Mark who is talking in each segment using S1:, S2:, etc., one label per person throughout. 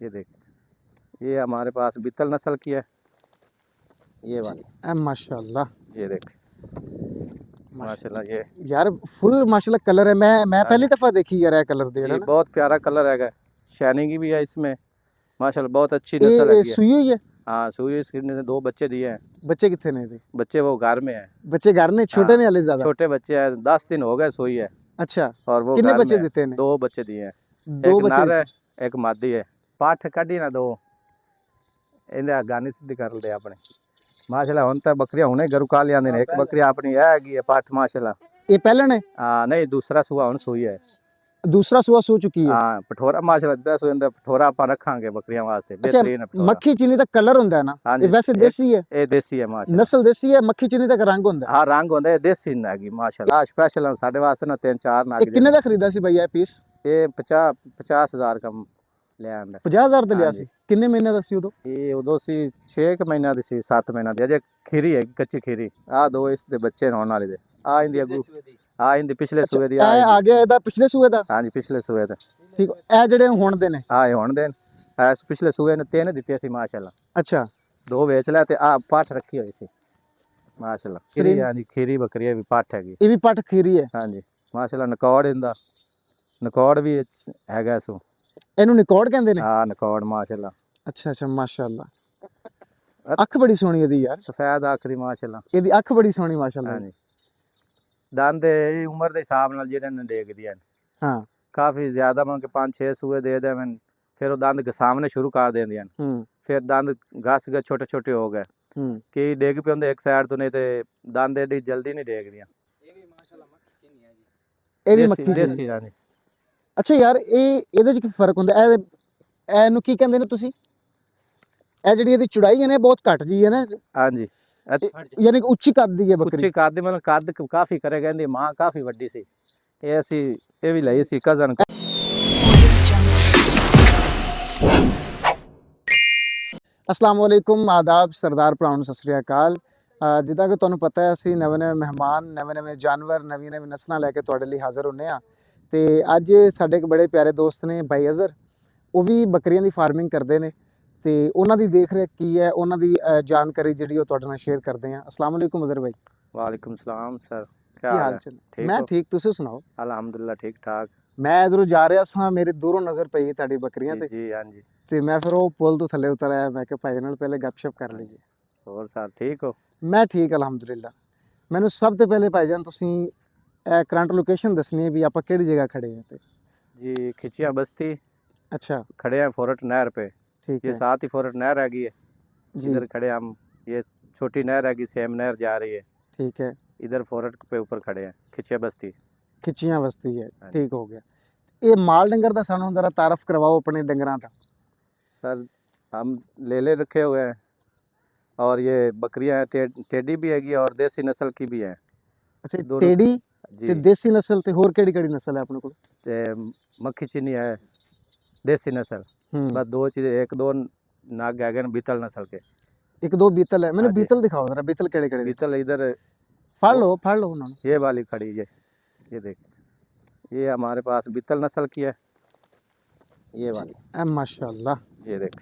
S1: ये देख, ये हमारे पास बीतल नस्ल की है, ये वाली।
S2: माशाल्लाह,
S1: ये देख माशाल्लाह, ये
S2: यार फुल माशाल्लाह कलर है। मैं पहली दफा देखी यार ये कलर दे
S1: जी, बहुत प्यारा कलर है, शाइनिंग भी है इसमें माशाल्लाह, बहुत अच्छी नस्ल
S2: ये
S1: है।
S2: सुई हुई है?
S1: हाँ, सुई, इसने 2 बच्चे दिए हैं।
S2: बच्चे कितने ने थे?
S1: बच्चे वो घर में है।
S2: बच्चे घर ने, छोटे ने हाले ज्यादा?
S1: छोटे बच्चे हैं, 10 दिन हो गए सोई है।
S2: अच्छा,
S1: और वो
S2: कितने
S1: घर
S2: बच्चे
S1: में है।
S2: देते ने?
S1: 2 बच्चे दिए हैं,
S2: 2
S1: एक
S2: बच्चे
S1: नर है,
S2: देते?
S1: एक मादी है। पाठ कढ़ी ना 2 इन्हें गानी सीधी कर दे अपने माशाल्लाह। हुन तो बकरियां हुने घरू का लियांदे ने, एक बकरी अपनी है पाठ माशाल्लाह।
S2: ये पहले ने?
S1: हाँ नहीं, दूसरा सुआ हुन सोई है।
S2: दूसरा सुआ सो चुकी है?
S1: हाँ, पठोरा माशाल्लाह 10 होंदा, पठोरा आप रखांगे बकरियां वास्ते,
S2: अच्छा,
S1: बेहतरीन है पठोरा।
S2: मक्खी चीनी दा कलर हुंदा है ना?
S1: हाँ
S2: ये
S1: जी,
S2: वैसे देसी है?
S1: ये देसी है माशाल्लाह,
S2: नस्ल देसी है, मक्खी चीनी दा रंग हुंदा है?
S1: हाँ रंग होंदा है, देसी नागी माशाल्लाह। स्पेशल साडे वास्ते ना 3-4 नाग।
S2: ये किन्ने दा खरीदा सी भैया पीस?
S1: ये 50,000 का ले आंदा।
S2: 50,000 दा लिया
S1: हाँ
S2: सी?
S1: जी।
S2: किन्ने महीने दा सी उदो?
S1: ये उदो सी 6 महीना दी सी, 7 महीना दी। अजे खीरी है, कच्ची खीरी। आ 2 इसदे बच्चे होने वाले दे। आ इंदी अगू, आ इंदी पिछले सूए दी।
S2: ए आ गया एदा पिछले सूए दा?
S1: हाँ जी, पिछले सूए दा।
S2: ठीक, ए जेड़े हुण दे ने?
S1: हाँ, ये हुण दे। ऐस पिछले सूए ने 3 दित्ते सी माशाल्लाह।
S2: अच्छा,
S1: 2 बेच लै ते आ पाठ रखी हुई सी माशाल्लाह। खीरी, हाँ जी, खीरी बकरी है, भी पाठ हैगी।
S2: ये भी पट खीरी है?
S1: हाँ जी माशाल्लाह। नकौड़ इंदा, नकौड़ भी हैगा सो।
S2: ਇਹਨੂੰ ਨਿਕੌੜ ਕਹਿੰਦੇ ਨੇ?
S1: हाँ, नकौड़ माशाल्लाह।
S2: ਅੱਛਾ ਅੱਛਾ, ਮਾਸ਼ਾਅੱਲਾ। ਅੱਖ ਬੜੀ ਸੋਹਣੀ ਇਹਦੀ ਯਾਰ।
S1: सफेद आखरी माशाल्लाह।
S2: ਇਹਦੀ ਅੱਖ ਬੜੀ ਸੋਹਣੀ ਮਾਸ਼ਾਅੱਲਾ।
S1: हाँ जी, दंद उम्र के हिसाब नाल जेडे ने डेगदियां ने।
S2: हाँ,
S1: काफी ज्यादा मतलब 5-6 सूए दे देवन, फिर वो दंद घसावने शुरू कर देंदियां। फिर दंद घस गए, छोटे छोटे हो गए, कि डेग पे होंदे एक साइड तो, नहीं ते दंद एडी जल्दी नहीं डेगदियां।
S2: ਇਹ ਵੀ ਮੱਖੀ ਚੀਨੀ।
S1: देसी रानी।
S2: ਅੱਛਾ ਯਾਰ, ਇਹਦੇ ਚ ਕੀ ਫਰਕ ਹੁੰਦਾ? ਇਹਨੂੰ ਕੀ ਕਹਿੰਦੇ ਨੇ ਤੁਸੀਂ? ਇਹ ਜਿਹੜੀ ਇਹਦੀ ਚੌੜਾਈ ਹੈ ਨਾ, ਬਹੁਤ ਘੱਟ ਜੀ ਹੈ ਨਾ?
S1: हाँ जी,
S2: ਯਾਨੀ ਕਿ ਉੱਚੀ ਕੱਦ ਦੀ ਹੈ ਬੱਕਰੀ?
S1: ਉੱਚੀ ਕੱਦ मतलब ਕੱਦ काफी करे कहंदी, मां काफी ਵੱਡੀ ਸੀ। ਇਹ ਅਸੀਂ ਇਹ ਵੀ ਲਈ ਸੀ ਕਜ਼ਨ।
S2: अस्सलाम वालेकुम, आदाब, सरदार भरावां ਨੂੰ ਸਤਿ ਸ੍ਰੀ ਅਕਾਲ। ਜਿੱਦਾਂ ਕਿ ਤੁਹਾਨੂੰ ਪਤਾ ਹੈ, ਅਸੀਂ ਨਵੇਂ ਮਹਿਮਾਨ, ਨਵੇਂ ਜਾਨਵਰ, ਨਵੀਂ ਨਸਲਾਂ ਲੈ ਕੇ ਤੁਹਾਡੇ ਲਈ ਹਾਜ਼ਰ ਹੁੰਨੇ ਆ। ਤੇ ਅੱਜ ਸਾਡੇ ਇੱਕ ਬੜੇ ਪਿਆਰੇ ਦੋਸਤ ਨੇ ਭਾਈ ਅਜ਼ਰ, ਉਹ ਵੀ ਬੱਕਰੀਆਂ ਦੀ ਫਾਰਮਿੰਗ ਕਰਦੇ ਨੇ ਤੇ ਉਹਨਾਂ ਦੀ ਦੇਖ ਰੇਖ ਕੀ ਹੈ, ਉਹਨਾਂ ਦੀ ਜਾਣਕਾਰੀ ਜਿਹੜੀ ਉਹ ਤੁਹਾਡੇ ਨਾਲ ਸ਼ੇਅਰ ਕਰਦੇ ਆ। अस्सलाम वालेकुम अज़र भाई।
S1: वालेकुम सलाम सर,
S2: ਕੀ
S1: क्या
S2: ਹਾਲ
S1: हाल है?
S2: ਚਾਲ?
S1: ठीक
S2: ਮੈਂ
S1: हो?
S2: ਠੀਕ, ਤੁਸੀਂ ਸੁਣਾਓ?
S1: अल्हम्दुलिल्लाह ठीक ठाक।
S2: ਮੈਂ ਇਧਰੋਂ ਜਾ ਰਿਹਾ ਸਾਂ, ਮੇਰੇ ਦੂਰੋਂ ਨਜ਼ਰ ਪਈ ਤੁਹਾਡੀ ਬੱਕਰੀਆਂ
S1: जी
S2: ਤੇ
S1: जी, हाँ जी।
S2: ਤੇ ਮੈਂ ਫਿਰ ਉਹ ਪੁਲ ਤੋਂ ਥੱਲੇ ਉਤਰ ਆਇਆ। ਮੈਂ ਕਿਹਾ ਭਾਈ ਨਾਲ ਪਹਿਲੇ ਗੱਪਸ਼ਪ ਕਰ ਲਈਏ।
S1: और सर ठीक हो?
S2: ਮੈਂ ਠੀਕ ਅਲਹਮਦੁਲਿਲਾ। ਮੈਨੂੰ ਸਭ ਤੋਂ ਪਹਿਲੇ ਭਾਈਜਾਨ ਤੁਸੀਂ ਇਹ ਕਰੰਟ ਲੋਕੇਸ਼ਨ ਦੱਸਣੀ ਹੈ ਵੀ ਆਪਾਂ ਕਿਹੜੀ ਜਗ੍ਹਾ ਖੜੇ ਹਾਂ ਤੇ?
S1: जी, खिचिया बस्ती
S2: अच्छा,
S1: खड़े हैं फोरट नहर पे।
S2: ठीक
S1: ये
S2: है
S1: साथ ही फोरट नहर हैगी है,
S2: जी,
S1: इधर खड़े हम। ये छोटी नहर हैगी, सेम नहर जा रही है,
S2: ठीक है।
S1: इधर फोरट पे ऊपर खड़े हैं, खिचिया बस्ती।
S2: खिचियां बस्ती है,
S1: हाँ जी।
S2: ठीक हो गया। ये माल डंगर का सानू जरा तारफ करवाओ अपने डंगरां का।
S1: सर हम ले रखे हुए हैं, और ये बकरियां हैं, टेडी भी हैगी और देसी नस्ल की भी हैं।
S2: अच्छा,
S1: दोनों
S2: टेडी
S1: जी।
S2: ते देसी नस्ल ते होर केड़ी नस्ल है अपने को?
S1: ते मक्खी चीनी है, देसी नस्ल। बस 2 चीज़ें, 1-2 नाग हैगे ने बीतल नस्ल के।
S2: एक दो बीतल है, मैंने
S1: हाँ जी।
S2: बीतल दिखाओ जरा, बीतल केड़े
S1: बीतल इधर
S2: फाड़ लो उन्होंने।
S1: ये वाली खड़ी है, ये देख, ये हमारे पास बीतल नस्ल की है, ये वाली।
S2: माशाल्लाह,
S1: ये देख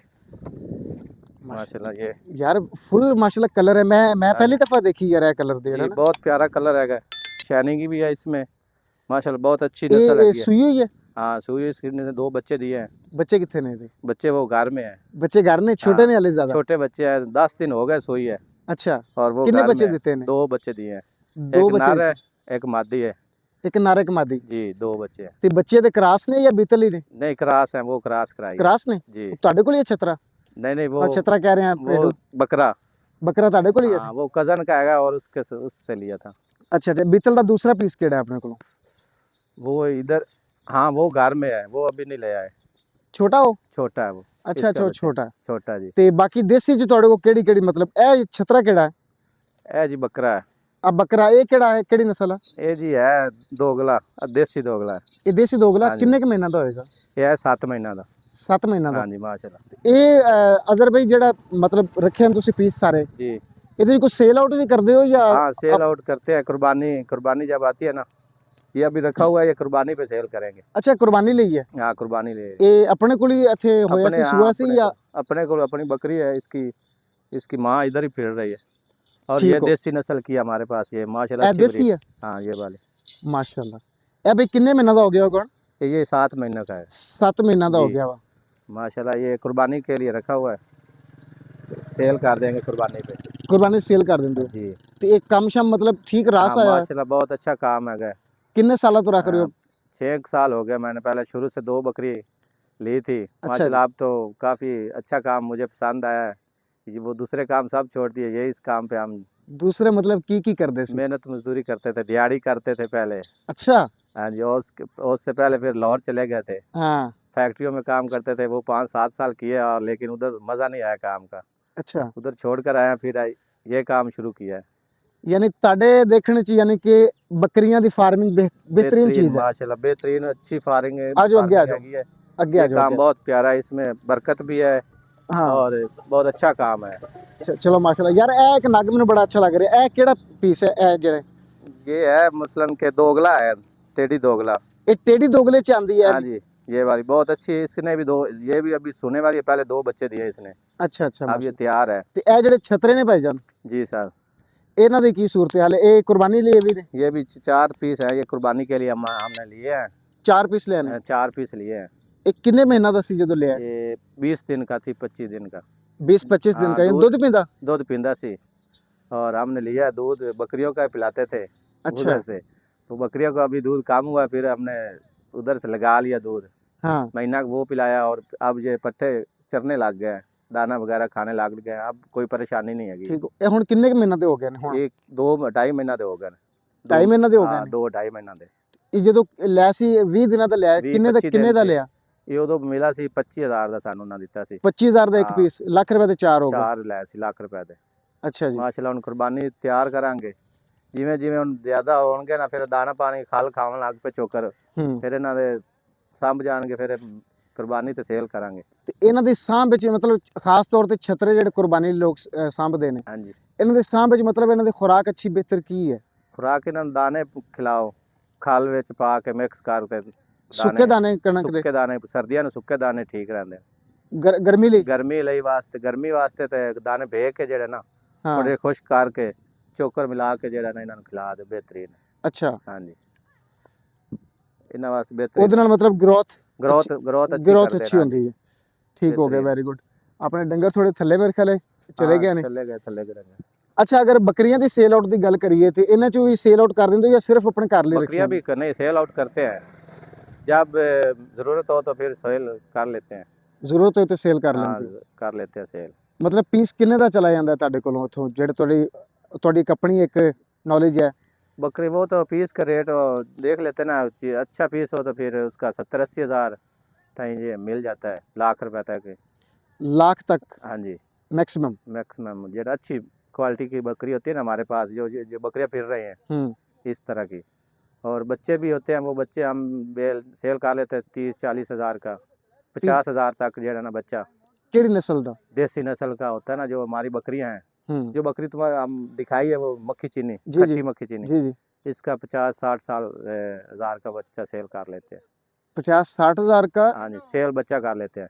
S1: माशाल्लाह। ये
S2: यार फुल माशाल्लाह कलर है। मैं पहली दफा देखी यार ये कलर दे
S1: जी,
S2: रहा ना।
S1: बहुत प्यारा कलर है, शाइनिंग भी है इसमें माशाल्लाह, बहुत अच्छी नस्ल है।
S2: सुई हुई है?
S1: हाँ, सुई, इसने 2 बच्चे दिए हैं।
S2: बच्चे कितने ने थे?
S1: बच्चे वो घर में है।
S2: बच्चे घर ने, छोटे
S1: हाँ,
S2: ने हाले ज्यादा?
S1: छोटे बच्चे हैं, 10 दिन हो गए सोई है।
S2: अच्छा,
S1: और वो
S2: कितने
S1: घर
S2: बच्चे
S1: में है।
S2: देते ने?
S1: 2 बच्चे दिए हैं,
S2: 2
S1: एक
S2: बच्चे
S1: नर है,
S2: देते?
S1: एक मादी है।
S2: एक नारक मादी
S1: जी, 2 बच्चे हैं।
S2: ते बच्चे ते क्रास ने या बीतल ही ने?
S1: नहीं, क्रॉस है, वो क्रॉस कराई है।
S2: क्रास ने?
S1: जी,
S2: ਤੁਹਾਡੇ ਕੋਲ ਹੀ ਹੈ ਛਤਰਾ?
S1: नहीं वो
S2: छतरा कह रहे हैं
S1: वो
S2: पेड़ू?
S1: बकरा।
S2: बकरा ਤੁਹਾਡੇ ਕੋਲ ਹੀ ਹੈ?
S1: हाँ, वो कजन का हैगा और उससे लिया था।
S2: अच्छा अच्छा, बीतल ਦਾ दूसरा पीस ਕਿਹੜਾ है अपने को?
S1: वो इधर, हाँ वो घर में है, वो अभी नहीं ले आए।
S2: छोटा हो?
S1: छोटा है वो।
S2: अच्छा अच्छा,
S1: बच्चा
S2: छोटा।
S1: छोटा जी।
S2: ਤੇ ਬਾਕੀ ਦੇਸੀ ਚ ਤੁਹਾਡੇ ਕੋਲ ਕਿਹੜੀ मतलब ਇਹ ਛਤਰਾ ਕਿਹੜਾ ਹੈ?
S1: ए जी बकरा है।
S2: ਆ ਬੱਕਰਾ ਇਹ ਕਿਹੜਾ ਹੈ, ਕਿਹੜੀ ਨਸਲ ਹੈ?
S1: ये जी है दोगला, देसी दोगला है।
S2: ਇਹ ਦੇਸੀ ਦੋਗਲਾ
S1: हाँ जी।
S2: ਕਿੰਨੇ ਕੁ ਮਹੀਨਾ ਦਾ ਹੋਏਗਾ?
S1: ये है 7 महीना का।
S2: 7 ਮਹੀਨਾ ਦਾ?
S1: हाँ जी माशाल्लाह।
S2: ਇਹ ਅਜ਼ਰ ਭਾਈ ਜਿਹੜਾ मतलब ਰੱਖੇ ਹਨ ਤੁਸੀਂ ਪੀਸ ਸਾਰੇ,
S1: जी
S2: ਇਹਦੇ ਕੋਈ ਸੇਲ ਆਊਟ ਵੀ ਕਰਦੇ ਹੋ ਜਾਂ?
S1: हाँ, सेल आउट करते हैं, कुर्बानी जब आती है ना ये अभी रखा हुआ है, ये कुर्बानी पे सेल करेंगे।
S2: ਅੱਛਾ ਕੁਰਬਾਨੀ ਲਈ ਹੈ
S1: हाँ कुर्बानी ले
S2: ਇਹ ਆਪਣੇ ਕੋਲ ਹੀ ਇੱਥੇ ਹੋਇਆ ਸੀ
S1: हाँ,
S2: ਸੂਆ ਸੀ ਜਾਂ
S1: अपने को अपनी बकरी है, इसकी माँ इधर ही फिर रही है। और
S2: ठीक
S1: ये
S2: हो।
S1: देसी नस्ल की है हमारे पास, ये माशाल्लाह
S2: ਇਹ
S1: अच्छी
S2: ਦੇਸੀ
S1: breed।
S2: ਹੈ
S1: हाँ ये वाली,
S2: ਮਾਸ਼ਾਅੱਲਾ ਇਹ ਬਈ ਕਿੰਨੇ ਮਹੀਨਾ ਦਾ ਹੋ ਗਿਆ ਹੋਗਾ
S1: ये 7 महीने का है
S2: 7 ਮਹੀਨਾ ਦਾ ਹੋ
S1: जी।
S2: ਗਿਆ ਵਾ
S1: माशाल्लाह ये कुर्बानी के लिए रखा हुआ है, सेल कर देंगे कुर्बानी पे।
S2: ਕੁਰਬਾਨੀ ਸੇਲ ਕਰ ਦਿੰਦੇ ਹੋ
S1: जी
S2: ਤੇ ਇਹ ਕੰਮ ਸ਼ਮ मतलब ठीक रास
S1: हाँ,
S2: आया है
S1: माशाल्लाह बहुत अच्छा काम है।
S2: किन्ने साल तो रख रहे हो
S1: 6 साल हो गए, मैंने पहले शुरू से 2 बकरी ली थी।
S2: अच्छा
S1: माशाल्लाह अब तो काफ़ी अच्छा काम मुझे पसंद आया है। ये वो दूसरे काम सब छोड़ दिए, यही इस काम पे हम
S2: दूसरे मतलब की करते सी
S1: मेहनत मजदूरी करते थे, दिहाड़ी करते थे पहले।
S2: अच्छा
S1: हाँ जी, और उससे पहले फिर लाहौर चले गए थे,
S2: हाँ
S1: फैक्ट्रियों में काम करते थे। वो 5-7 साल किए, और लेकिन उधर मज़ा नहीं आया काम का,
S2: अच्छा
S1: उधर छोड़ कर आया, फिर ये काम शुरू किया है।
S2: यानी ताड़े देखने च यानी कि बकरियां दी फार्मिंग बेहतरीन चीज है
S1: माशाल्लाह बेहतरीन अच्छी फार्मिंग है।
S2: आ जाओ, आगे आ जाओ।
S1: फार्मिंग हैगी है।
S2: अगे आ
S1: ये
S2: जाओ
S1: काम
S2: आगे।
S1: बहुत प्यारा है, इसमें बरकत भी है
S2: हाँ
S1: और बहुत अच्छा काम है।
S2: चलो माशाल्लाह यार ए एक नग मैंने बड़ा अच्छा लग रहा है ए केड़ा पीस है ए जेड़े
S1: ये है मसलन के दोगला है, टेढ़ी दोगला।
S2: ए टेढ़ी दोगले च आंदी है
S1: हाँ जी, ये वाली बहुत अच्छी है। इसने भी 2, ये भी अभी सोने वाली है, पहले 2 बच्चे दिए इसने,
S2: अच्छा अच्छा
S1: अब ये तैयार है।
S2: ते ए जेड़े छतरे ने भाईजान
S1: जी सर,
S2: ਇਹਨਾਂ ਦੀ ਕੀ ਸੂਰਤ ਹਾਲ ਹੈ ਇਹ ਕੁਰਬਾਨੀ ਲਈ ਵੀ ਨੇ
S1: ये भी 4 पीस है, ये कुर्बानी के लिए हमने लिए हैं।
S2: 4 ਪੀਸ ਲੈਣੇ
S1: 4 पीस लिए हैं।
S2: ਇਹ ਕਿੰਨੇ ਮਹੀਨਾ ਦਾ ਸੀ ਜਦੋਂ ਲਿਆ
S1: ये 20 दिन का थी, 25 दिन का
S2: 20 25 दिन
S1: हाँ,
S2: का ये
S1: दूध-
S2: दूध पींदा
S1: दूध पींदा सी। और हमने लिया दूध, बकरियों का पिलाते थे
S2: अच्छा
S1: उधर से, तो बकरियों का अभी दूध कम हुआ, फिर हमने उधर से लगा लिया दूध,
S2: हाँ
S1: महीना वो पिलाया। और अब ये पट्टे चरने लग गए हैं, दाना वगैरह खाने लग गए हैं, अब कोई परेशानी नहीं है।
S2: ठीक ਇਹ ਹੁਣ ਕਿੰਨੇ ਕੁ ਮਹੀਨਾ ਦੇ ਹੋ ਗਏ ਨੇ ਹੁਣ
S1: 2-2.5 महीना ਦੇ ਹੋ ਗਏ ਨੇ।
S2: 2.5 ਮਹੀਨਾ ਦੇ ਹੋ ਗਏ
S1: ਹਾਂ,
S2: ਨੇ
S1: 2-2.5 ਮਹੀਨਾ ਦੇ।
S2: ਇਹ ਜਦੋਂ ਲਿਆ ਸੀ 20 ਦਿਨਾਂ ਦਾ ਲਿਆ
S1: 20,
S2: ਕਿੰਨੇ ਦਾ
S1: 25
S2: ਕਿੰਨੇ
S1: ਦਿਨ
S2: ਦਾ
S1: ਸੀ।
S2: ਲਿਆ
S1: ਇਹ ਉਦੋਂ ਮਿਲਾ ਸੀ 25000 ਦਾ, ਸਾਨੂੰ ਉਹਨਾਂ ਦਿੱਤਾ ਸੀ।
S2: 25000 ਦਾ ਇੱਕ
S1: ਹਾਂ।
S2: ਪੀਸ ਲੱਖ ਰੁਪਏ ਦੇ 4 ਹੋ ਗਏ
S1: 4 ਲੈ ਸੀ ਲੱਖ ਰੁਪਏ ਦੇ।
S2: ਅੱਛਾ ਜੀ
S1: ਮਾਸ਼ਾਅੱਲਾ ਹੁਣ ਕੁਰਬਾਨੀ ਤਿਆਰ ਕਰਾਂਗੇ, ਜਿਵੇਂ ਜਿਵੇਂ ਹੁਣ ਜ਼ਿਆਦਾ ਹੋਣਗੇ ਨਾ, ਫਿਰ ਦਾਣਾ ਪਾਣੀ ਖਲ ਖਾਣ ਲੱਗ ਪਏ ਚੋਕਰ,
S2: ਹੂੰ
S1: ਫਿਰ ਇਹਨਾਂ ਦੇ ਸੰਭ ਜਾਣਗੇ, ਫਿਰ ਕੁਰਬਾਨੀ ਤੇ ਸੇਲ ਕਰਾਂਗੇ।
S2: ਤੇ ਇਹਨਾਂ ਦੀ ਸਾਂਭ ਵਿੱਚ ਮਤਲਬ ਖਾਸ ਤੌਰ ਤੇ ਛਤਰੇ ਜਿਹੜੇ ਕੁਰਬਾਨੀ ਲਈ ਲੋਕ ਸਾਂਭਦੇ ਨੇ
S1: ਹਾਂਜੀ,
S2: ਇਹਨਾਂ ਦੇ ਸਾਂਭ ਵਿੱਚ ਮਤਲਬ ਇਹਨਾਂ ਦੀ ਖੁਰਾਕ ਅੱਛੀ ਬਿਹਤਰ ਕੀ ਹੈ
S1: ਖੁਰਾਕ ਇਹਨਾਂ ਨੂੰ ਦਾਣੇ ਖਿਲਾਓ, ਖਲ ਵਿੱਚ ਪਾ ਕੇ ਮਿਕਸ ਕਰਕੇ।
S2: ਸੁੱਕੇ ਦਾਣੇ ਕਣਕ ਦੇ
S1: ਸੁੱਕੇ ਦਾਣੇ, ਸਰਦੀਆਂ ਨੂੰ ਸੁੱਕੇ ਦਾਣੇ ਠੀਕ ਰਹਿੰਦੇ।
S2: ਗਰਮੀ ਲਈ
S1: ਗਰਮੀ ਲਈ ਵਾਸਤੇ, ਗਰਮੀ ਵਾਸਤੇ ਤੇ ਦਾਣੇ ਭੇਜ ਕੇ ਜਿਹੜੇ ਨਾ
S2: ਹਾਂ
S1: ਥੋੜੇ ਖੁਸ਼ਕ ਕਰਕੇ ਚੋਕਰ ਮਿਲਾ ਕੇ ਜਿਹੜਾ ਨਾ ਇਹਨਾਂ ਨੂੰ ਖਿਲਾ ਦੇ, ਬਿਹਤਰੀਨ।
S2: ਅੱਛਾ
S1: ਹਾਂਜੀ, ਇਹਨਾਂ ਵਾਸਤੇ
S2: ਉਹਦੇ
S1: ਬਿਹਤਰੀਨ
S2: ਨਾਲ ਮਤਲਬ ਗਰੋਥ
S1: ਗਰੋਥ
S2: ਅੱਛੀ ਹੁੰਦੀ ਹੈ ਠੀਕ ਹੋ ਗਿਆ
S1: ਬਿਹਤਰੀਨ।
S2: ਵੈਰੀ ਗੁੱਡ ਆਪਣੇ ਡੰਗਰ ਥੋੜੇ ਥੱਲੇ ਮੇਰੇ ਖਿਆਲੇ ਚਲੇ ਗਏ ਨੇ
S1: ਚਲੇ ਗਏ।
S2: ਅੱਛਾ ਅਗਰ ਬੱਕਰੀਆਂ ਦੀ ਸੇਲ ਆਊਟ ਦੀ ਗੱਲ ਕਰੀਏ ਤੇ ਇਹਨਾਂ ਚੋਂ ਵੀ ਸੇਲ ਆਊਟ ਕਰ ਦਿੰਦੇ ਹੋ ਜਾਂ ਸਿਰਫ ਆਪਣੇ ਘਰ ਲਈ
S1: बकरियां
S2: ਰੱਖੀਆਂ
S1: भी नहीं सेल आउट करते हैं, जब जरूरत हो तो फिर सेल कर लेते हैं।
S2: ਜ਼ਰੂਰਤ ਹੋਏ ਤੇ ਸੇਲ ਕਰ
S1: हाँ,
S2: ਲੈਂਦੇ
S1: कर लेते हैं सेल।
S2: ਮਤਲਬ ਪੀਸ ਕਿੰਨੇ ਦਾ ਚਲਾ ਜਾਂਦਾ ਤੁਹਾਡੇ ਕੋਲੋਂ ਉੱਥੋਂ ਜਿਹੜੇ ਤੁਹਾਡੀ ਇੱਕ ਆਪਣੀ ਇੱਕ ਨੌਲੇਜ ਹੈ
S1: बकरी वो तो पीस का रेट देख लेते हैं ना, अच्छा पीस हो तो फिर उसका 70-80 हज़ार कहीं ये मिल जाता है, लाख रुपए तक।
S2: ਲੱਖ ਤੱਕ
S1: हाँ जी,
S2: ਮੈਕਸਿਮਮ
S1: मैक्सिमम जो अच्छी क्वालिटी की बकरी होती है ना हमारे पास, जो बकरियां फिर रही हैं
S2: हम्म
S1: इस तरह की। और बच्चे भी होते हैं, वो बच्चे हम सेल कर लेते हैं 30-40 हज़ार का, 50 हज़ार तक जो है ना बच्चा।
S2: ਕਿਹੜੀ ਨਸਲ ਦਾ
S1: देसी नस्ल का होता है ना, जो हमारी बकरियां हैं,
S2: हम्म
S1: जो बकरी तुम्हारा हम दिखाई है वो मक्खी चीनी,
S2: जी, जी।
S1: खट्टी मक्खी चीनी,
S2: जी जी
S1: इसका 50-60 साल हज़ार का बच्चा सेल कर लेते हैं।
S2: 50-60 हज़ार का
S1: हाँ जी, सेल बच्चा कर लेते हैं।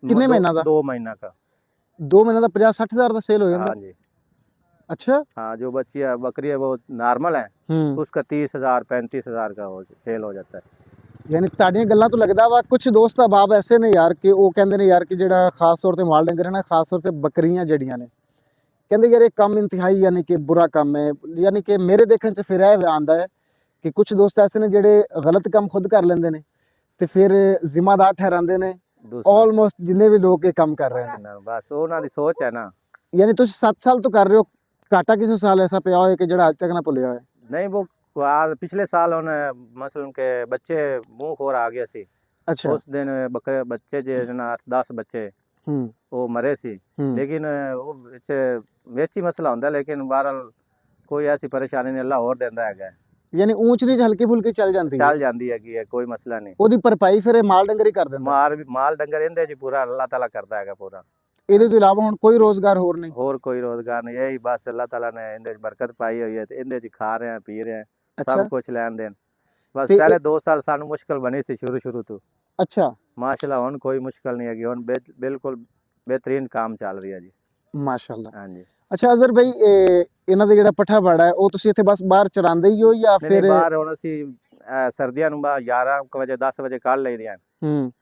S2: कितने महीना का?
S1: 2 महीना का।
S2: 2 महीने ਦਾ 50-60 ਹਜ਼ਾਰ ਦਾ ਸੇਲ ਹੋ ਜਾਂਦਾ
S1: हाँ जी,
S2: ਅੱਛਾ
S1: हाँ, जो बच्ची है बकरी है वो नॉर्मल है,
S2: ਹੂੰ
S1: उसका 30,000 35,000 का सेल हो जाता है।
S2: ਯਾਨੀ ਤੁਹਾਡੀਆਂ ਗੱਲਾਂ ਤੋਂ ਲੱਗਦਾ ਵਾ ਕੁਝ ਦੋਸਤ ਅਹਿਬਾਬ ਐਸੇ ਨੇ ਯਾਰ ਕਿ ਉਹ ਕਹਿੰਦੇ ਨੇ ਯਾਰ ਕਿ ਜਿਹੜਾ ਖਾਸ ਤੌਰ ਤੇ ਮਾਲ ਡੰਗਰ ਹੈ ਨਾ ਖਾਸ ਤੌਰ ਤੇ ਬੱਕਰੀਆਂ ਜਿਹੜੀਆਂ ਨੇ ਕਹਿੰਦੇ ਯਾਰ ਇਹ ਕੰਮ ਇੰਤਹਾਈ ਯਾਨੀ ਕਿ ਬੁਰਾ ਕੰਮ ਹੈ ਯਾਨੀ ਕਿ ਮੇਰੇ ਦੇਖਣ ਚ ਫਿਰ ਇਹ ਆਉਂਦਾ ਹੈ ਕਿ ਕੁਝ ਦੋਸਤ ਐਸੇ ਨੇ ਜਿਹੜੇ ਗਲਤ ਕੰਮ ਖੁਦ ਕਰ ਲੈਂਦੇ ਨੇ ਤੇ ਫਿਰ ਜ਼ਿੰਮੇਦਾਰ ਠਹਿਰਾਉਂਦੇ ਨੇ
S1: दूसरा
S2: ਆਲਮੋਸਟ ਜਿੰਨੇ ਵੀ ਲੋਕ ਇਹ ਕੰਮ ਕਰ ਰਹੇ ਨੇ
S1: ना, बस ਉਹਨਾਂ ਦੀ ਸੋਚ ਹੈ ਨਾ।
S2: ਯਾਨੀ ਤੁਸੀਂ 7 ਸਾਲ ਤੋਂ ਕਰ ਰਹੇ ਹੋ ਘਾਟਾ ਕਿਸੇ ਸਾਲ ਐਸਾ ਪਿਆ ਹੋਇਆ ਕਿ ਜਿਹੜਾ ਅੱਜ ਤੱਕ ਨਾ ਭੁੱਲਿਆ ਹੋਇਆ
S1: नहीं वो पिछले साल उन्हें मसलन के बच्चे मुंह खोर आ गया सी,
S2: ਅੱਛਾ
S1: उस दिन बकरे बच्चे जो है ना 8-10 बच्चे
S2: ਹੂੰ
S1: वो मरे सी,
S2: ਹੂੰ
S1: लेकिन वो ਵਿੱਚ ਹੀ ਮਸਲਾ ਹੁੰਦਾ, ਲੇਕਿਨ ਬਹਰਹਾਲ ਕੋਈ ਐਸੀ ਪਰੇਸ਼ਾਨੀ ਨਹੀਂ, ਅੱਲਾ ਹੋਰ ਦਿੰਦਾ ਹੈਗਾ,
S2: ਯਾਨੀ ਊਂਚ ਨੀਚ ਹਲਕੀ ਫੁਲਕੀ ਚੱਲ ਜਾਂਦੀ ਹੈ
S1: ਚੱਲ ਜਾਂਦੀ ਹੈਗੀ ਹੈ, ਕੋਈ ਮਸਲਾ ਨਹੀਂ।
S2: ਉਹਦੀ ਭਰਪਾਈ ਫਿਰ ਇਹ ਮਾਲ ਡੰਗਰ ਹੀ ਕਰ ਦਿੰਦਾ
S1: ਮਾਲ ਡੰਗਰ ਇਹਦੇ ਚ ਪੂਰਾ ਅੱਲਾ ਤਾਲਾ ਕਰਦਾ ਹੈਗਾ ਪੂਰਾ,
S2: ਇਹਦੇ ਤੋਂ ਇਲਾਵਾ ਹੁਣ ਕੋਈ ਰੋਜ਼ਗਾਰ ਹੋਰ ਨਹੀਂ
S1: ਹੋਰ ਕੋਈ ਰੋਜ਼ਗਾਰ ਨਹੀਂ, ਇਹੀ ਬਸ ਅੱਲਾ ਤਾਲਾ ਨੇ ਇਹਦੇ ਚ ਬਰਕਤ ਪਾਈ ਹੋਈ ਹੈ ਤੇ ਇਹਦੇ ਚ ਖਾ ਰਹੇ ਆ ਪੀ ਰਹੇ ਆ,
S2: ਅੱਛਾ
S1: ਸਭ ਕੁਝ ਲੈਣ ਦੇਣ। ਬਸ
S2: ਤੇ
S1: ਪਹਿਲੇ 2 ਸਾਲ ਸਾਨੂੰ ਮੁਸ਼ਕਲ ਬਣੀ ਸੀ ਸ਼ੁਰੂ ਤੋਂ।
S2: ਅੱਛਾ
S1: ਮਾਸ਼ਾਅੱਲਾ ਹੁਣ ਕੋਈ ਮੁਸ਼ਕਲ ਨਹੀਂ ਹੈਗੀ, ਹੁਣ ਬਿਲਕੁਲ ਬਿਹਤਰੀਨ ਕੰਮ ਚੱਲ ਰਿਹਾ ਜੀ।
S2: ਮਾਸ਼ਾਅੱਲਾ।
S1: ਹਾਂਜੀ।
S2: ਅੱਛਾ ਅਜ਼ਰ ਭਾਈ, ਇਹਨਾਂ ਦਾ ਜਿਹੜਾ ਪੱਠਾ ਬਾੜਾ ਹੈ ਉਹ ਤੁਸੀਂ ਇੱਥੇ ਬਸ ਬਾਹਰ ਚਰਾਉਂਦੇ ਹੀ ਹੋ ਜਾਂ
S1: ਨਹੀਂ
S2: ਫਿਰ?
S1: ਬਾਹਰ ਹੁਣ ਅਸੀਂ ਸਰਦੀਆਂ ਨੂੰ 11 ਕੁ ਵਜੇ 10 ਵਜੇ ਕੱਢ ਲਈਦੇ ਆ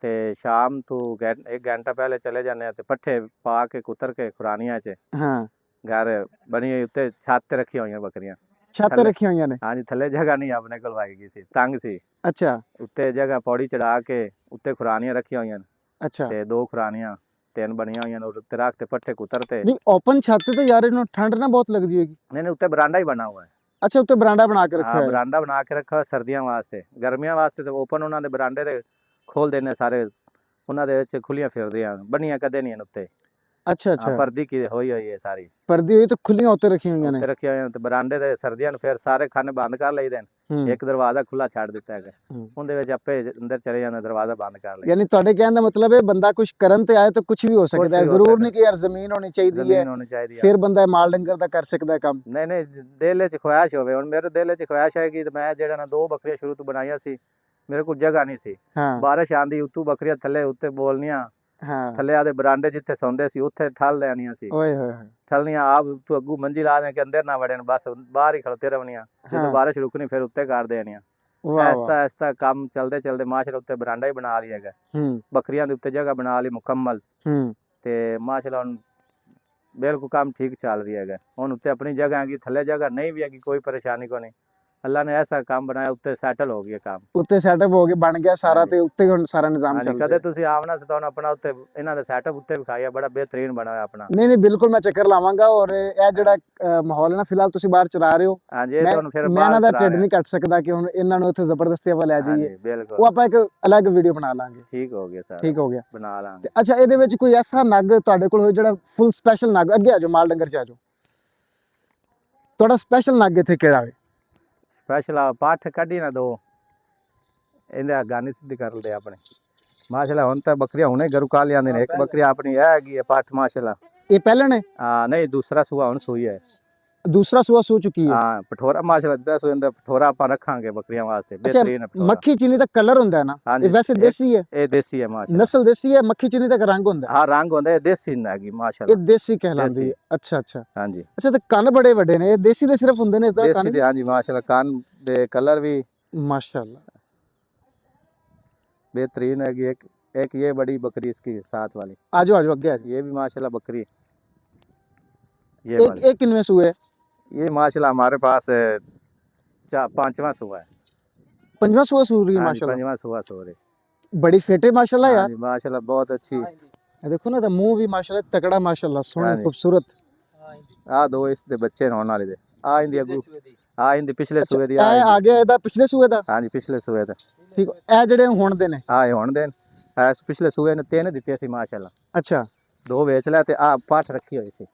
S1: ਤੇ ਸ਼ਾਮ ਤੋਂ 1 ਘੰਟਾ ਪਹਿਲੇ ਚਲੇ ਜਾਂਦੇ ਆ ਤੇ ਪੱਠੇ ਪਾ ਕੇ ਕੁਤਰ ਕੇ ਖੁਰਾਨੀਆਂ 'ਚ
S2: ਹਾਂ
S1: ਘਰ ਬਣੀ ਹੋਈ ਉੱਤੇ ਛੱਤ ਤੇ ਰੱਖੀਆਂ ਹੋਈਆਂ ਬੱਕਰੀਆਂ।
S2: ਛੱਤ ਤੇ ਰੱਖੀਆਂ ਹੋਈਆਂ ਨੇ?
S1: ਹਾਂਜੀ, ਥੱਲੇ ਜਗ੍ਹਾ ਨਹੀਂ ਆਪਣੇ ਕੋਲ ਵਾਈ ਗਈ ਸੀ, ਤੰਗ ਸੀ।
S2: ਅੱਛਾ
S1: ਉੱਤੇ ਜਗ੍ਹਾ ਪੌੜੀ ਚੜਾ ਕੇ ਉੱਤੇ ਖੁਰਾਨੀਆਂ ਰੱਖੀਆਂ ਹੋਈਆਂ ਨੇ
S2: ਅੱਛਾ।
S1: ਤੇ 2 ਖੁਰਾਨੀਆਂ 3 ਬਣੀਆਂ ਹੋਈਆਂ ਨੇ, ਉੱਤੇ ਰੱਖ ਤੇ ਪੱਠੇ ਕੁਤਰਤੇ।
S2: ਨਹੀਂ ਓਪਨ ਛੱਤ ਤੇ ਯਾਰ ਇਹਨੂੰ ਠੰਡ ਨਾ ਬਹੁਤ ਲੱਗਦੀ ਹੋਗੀ।
S1: नहीं नहीं, उत्ते बरांडा ही बना हुआ है।
S2: ਅੱਛਾ ਉੱਤੇ ਬਰਾਂਡਾ ਬਣਾ ਕੇ ਰੱਖਿਆ
S1: हाँ,
S2: ਹੈ।
S1: बरांडा बना के रखा है सर्दियों वास्ते। गर्मियों वास्ते तो ओपन उन्होंने बरांडे ते खोल देने सारे, उन्होंने विच खुलियां फिरदियां बनियां कदे नहीं उत्ते।
S2: ਅੱਛਾ
S1: हाँ,
S2: ਅੱਛਾ,
S1: पर्दी की होई होई है सारी
S2: ਪਰਦੀ ਹੋਈ ਤੇ ਖੁੱਲੀਆਂ ਉੱਤੇ ਰੱਖੀਆਂ ਹੋਈਆਂ ਨੇ।
S1: उत्ते रखी हुई ते बरांडे ते सर्दियों फिर सारे खाने बंद कर लईदे।
S2: ਹੂੰ।
S1: एक दरवाजा खुला छड़ दिता है,
S2: ਹੂੰ।
S1: उनदे विच आपे अंदर चले जांदे, दरवाजा बंद कर लईदा।
S2: ਯਾਨੀ ਤੁਹਾਡੇ ਕਹਿਣ ਦਾ ਮਤਲਬ ਹੈ ਬੰਦਾ ਕੁਝ ਕਰਨ ਤੇ ਆਏ ਤਾਂ ਕੁਝ ਵੀ ਹੋ ਸਕਦਾ ਹੈ,
S1: ਵੀ ਹੋ
S2: ਜ਼ਰੂਰ
S1: ਸਕਦਾ।
S2: ਨਹੀਂ ਕਿ ਯਾਰ ਜ਼ਮੀਨ ਹੋਣੀ ਚਾਹੀਦੀ ਹੈ
S1: ਜ਼ਮੀਨ होनी चाहिए।
S2: ਫਿਰ ਬੰਦਾ ਮਾਲ ਡੰਗਰ ਦਾ ਕਰ ਸਕਦਾ ਹੈ ਕੰਮ।
S1: नहीं नहीं, दिल च ख्वाहिश होवे। हुण मेरे दिल च ख्वाहिश है कि मैं जेड़ा ना 2 बकरियां शुरू तो बनाईयां सी, मेरे को जगह नहीं सी।
S2: ਹਾਂ
S1: बारिश आंदी उतों बकरियां थल्ले उत्ते बोलनियां,
S2: ਹਾਂ।
S1: थल्ले आदे बरांडे जिथे सौंदे सी उत्थे ठल देनियां सी।
S2: ਓਏ ਹੋਏ ਹੋਏ।
S1: ठलनियां आप तू अग्गू मंजिल आ के अंदर ना वड़न, बस बाहर ही खड़ते रहनियां।
S2: हाँ।
S1: ਜਦੋਂ ਬਾਰਿਸ਼ ਰੁਕਣੀ ਫਿਰ ਉੱਤੇ ਕਰ ਦੇਣੀਆਂ।
S2: ਵਾਹ
S1: ਐਸਤਾ
S2: ਵਾਹ।
S1: ਐਸਤਾ ਕੰਮ ਚਲਦੇ ਮਾਸ਼ਾਅੱਲਾ ਉੱਤੇ ਬਰਾਂਡਾ ਹੀ ਬਣਾ ਲਿਆ ਹੈਗਾ,
S2: ਹੂੰ
S1: ਬੱਕਰੀਆਂ ਦੇ ਉੱਤੇ ਜਗ੍ਹਾ ਬਣਾ ਲਈ ਮੁਕੰਮਲ
S2: ਹੂੰ।
S1: ਤੇ ਮਾਸ਼ਾਅੱਲਾ ਹੁਣ ਬਿਲਕੁਲ ਕੰਮ ਠੀਕ ਚੱਲ ਰਿਹਾ ਹੈਗਾ। ਹੁਣ ਉੱਤੇ ਆਪਣੀ ਜਗ੍ਹਾ ਹੈਗੀ, ਥੱਲੇ ਜਗ੍ਹਾ ਨਹੀਂ ਵੀ ਹੈਗੀ, ਕੋਈ ਪਰੇਸ਼ਾਨੀ ਕੋ ਨਹੀਂ। ਅੱਲਾ ਨੇ ਐਸਾ ਕੰਮ ਬਣਾਇਆ, ਉੱਤੇ ਸੈਟਲ ਹੋ ਗਿਆ ਕੰਮ।
S2: ਉੱਤੇ ਸੈਟਅਪ ਹੋ ਗਿਆ, ਬਣ ਗਿਆ ਸਾਰਾ
S1: ਹਾਂਜੀ।
S2: ਤੇ ਉੱਤੇ ਹੁਣ ਸਾਰਾ ਨਿਜ਼ਾਮ
S1: ਹਾਂਜੀ,
S2: ਚੱਲ
S1: ਕਦੇ
S2: ਰਿਹਾ।
S1: ਤੁਸੀਂ ਆਵਣਾ ਸੀ ਤਾਂ ਆਪਣਾ ਉੱਤੇ ਇਹਨਾਂ ਦਾ ਸੈਟਅਪ ਉੱਤੇ ਵਿਖਾਇਆ, ਬੜਾ ਬਿਹਤਰੀਨ ਬਣਾ ਹੋਇਆ ਆਪਣਾ।
S2: ਨਹੀਂ ਨਹੀਂ ਬਿਲਕੁਲ ਮੈਂ ਚੱਕਰ ਲਾਵਾਂਗਾ। ਔਰ ਇਹ ਜਿਹੜਾ ਮਾਹੌਲ ਹੈ ਨਾ ਫਿਲਹਾਲ ਤੁਸੀਂ ਬਾਹਰ ਚਲਾ ਰਹੇ ਹੋ,
S1: ਹਾਂਜੀ, ਇਹ
S2: ਮੈਂ
S1: ਤੁਹਾਨੂੰ ਫਿਰ
S2: ਮੈਂ ਇਹਨਾਂ
S1: ਬਾਅਦ
S2: ਦਾ
S1: ਚਲਾ
S2: ਢਿੱਡ
S1: ਰਿਹਾ।
S2: ਨਹੀਂ ਕੱਟ ਸਕਦਾ ਕਿ ਹੁਣ ਇਹਨਾਂ ਨੂੰ ਇੱਥੇ ਜ਼ਬਰਦਸਤੀ ਆਪਾਂ ਲੈ ਜਾਈਏ।
S1: ਹਾਂਜੀ ਬਿਲਕੁਲ
S2: ਉਹ ਆਪਾਂ ਇੱਕ ਅਲੱਗ ਵੀਡੀਓ ਬਣਾ ਲਾਂਗੇ।
S1: ਠੀਕ ਹੋ ਗਿਆ ਸਰ,
S2: ਠੀਕ ਹੋ ਗਿਆ।
S1: ਬਣਾ ਲਾਂਗੇ।
S2: ਤੇ ਅੱਛਾ ਇਹਦੇ ਵਿੱਚ ਕੋਈ ਐਸਾ ਨਗ ਤੁਹਾਡੇ ਕੋਲ ਹੋਏ ਜਿਹੜਾ ਫੁੱਲ ਸਪੈਸ਼ਲ ਨਗ? ਅੱਗੇ ਆ ਜਾਓ, ਮਾਲ ਡੰਗਰ ਚ ਆ ਜਾਓ। ਤੁਹਾਡਾ ਸਪੈਸ਼ਲ ਨਗ ਇੱਥੇ ਕਿਹੜਾ ਹੈ?
S1: ਸਪੈਸ਼ਲ ਪਾਠ ਕੱਢੀ ਨਾ 2 ਇਹਦੇ ਗਾਨੀ ਸਿੱਧੀ ਕਰ ਲਦੇ ਆਪਣੇ ਮਾਸ਼ਾਅੱਲਾ। ਹੁਣ ਤਾਂ ਬੱਕਰੀਆਂ ਹੁਣੇ ਘਰੋਂ ਕਾ ਲਿਆਂਦੇ ਨੇ। ਇੱਕ ਬੱਕਰੀ ਆਪਣੀ ਇਹ ਹੈਗੀ ਹੈ ਪਾਠ ਮਾਸ਼ਾਅੱਲਾ।
S2: ਇਹ ਪਹਿਲਾਂ ਨੇ?
S1: ਹਾਂ ਨਹੀਂ, ਦੂਸਰਾ ਸੂਆ ਹੁਣ ਸੂਈ ਹੈ।
S2: ਦੂਸਰਾ ਸੂਆ ਸੂ ਚੁੱਕੀ ਹੈ?
S1: ਹਾਂ, ਪਠੋਰਾ ਮਾਸ਼ਾਅੱਲਾ 10 ਸੂਏ ਦਾ ਪਠੋਰਾ ਆਪਾਂ ਰੱਖਾਂਗੇ ਬੱਕਰੀਆਂ ਵਾਸਤੇ,
S2: ਅੱਛਾ
S1: ਬਿਹਤਰੀਨ ਪਠੋਰਾ।
S2: ਮੱਖੀ ਚੀਨੀ ਦਾ ਕਲਰ ਹੁੰਦਾ ਹੈ ਨਾ,
S1: ਹਾਂਜੀ,
S2: ਇਹ ਵੈਸੇ ਦੇਸੀ ਹੈ?
S1: ਇਹ ਦੇਸੀ ਹੈ ਮਾਸ਼ਾਅੱਲਾ।
S2: ਨਸਲ ਦੇਸੀ ਹੈ, ਮੱਖੀ ਚੀਨੀ ਦਾ ਰੰਗ ਹੁੰਦਾ ਹੈ?
S1: ਹਾਂ, ਰੰਗ ਹੁੰਦਾ, ਇਹ ਦੇਸੀ ਹੈਗੀ
S2: ਇਹ
S1: ਮਾਸ਼ਾਅੱਲਾ।
S2: ਦੇਸੀ ਕਹਿਲਾਉਂਦੀ
S1: ਦੇਸੀ।
S2: ਹੈ। ਅੱਛਾ ਅੱਛਾ
S1: ਹਾਂਜੀ
S2: ਅੱਛਾ। ਤੇ ਕੰਨ ਬੜੇ ਵੱਡੇ ਨੇ, ਇਹ ਦੇਸੀ ਦੇ ਸਿਰਫ ਹੁੰਦੇ ਨੇ ਇਸ ਦਾ
S1: देसी
S2: ਕੰਨ?
S1: दे, हाँ जी माशाल्लाह। कान दे कलर भी
S2: माशाल्लाह।
S1: बेहतरीन है। एक ये बड़ी बकरी इसकी साथ वाली,
S2: आजो आजो आगे आजो।
S1: ये भी माशाल्लाह बकरी। ये
S2: एक
S1: वाली
S2: एक किनवे सूए है?
S1: ये माशाल्लाह हमारे पास 5वां सुआ है।
S2: 5वां सूआ सूर रही है
S1: हाँ जी,
S2: माशाल्लाह।
S1: 5वां सुआ सो रही।
S2: बड़ी फेटे माशाल्लाह
S1: हाँ
S2: यार।
S1: जी माशाल्लाह, बहुत अच्छी।
S2: ये देखो ना, तो मुंह भी माशाल्लाह तगड़ा माशाल्लाह,
S1: हाँ
S2: सोहने
S1: जी।
S2: खूबसूरत।
S1: आ 2 इसके बच्चे ने होने वाले दे। आ इंदी अगू, आ इंदी पिछले
S2: अच्छा
S1: सुए दी।
S2: ए आ गया ਇਹਦਾ ਪਿਛਲੇ ਸੂਏ ਦਾ?
S1: हाँ जी, पिछले सुए दा।
S2: ਠੀਕ। ਇਹ ਜਿਹੜੇ ਹੁਣ ਦੇ ਨੇ?
S1: हाँ, ये हुण देन। पिछले सुए ने 3 दित्ते सी माशाल्लाह।
S2: ਅੱਛਾ
S1: 2 ਵੇਚ ਲੈ ਤੇ आ पाठ रखी हुई सी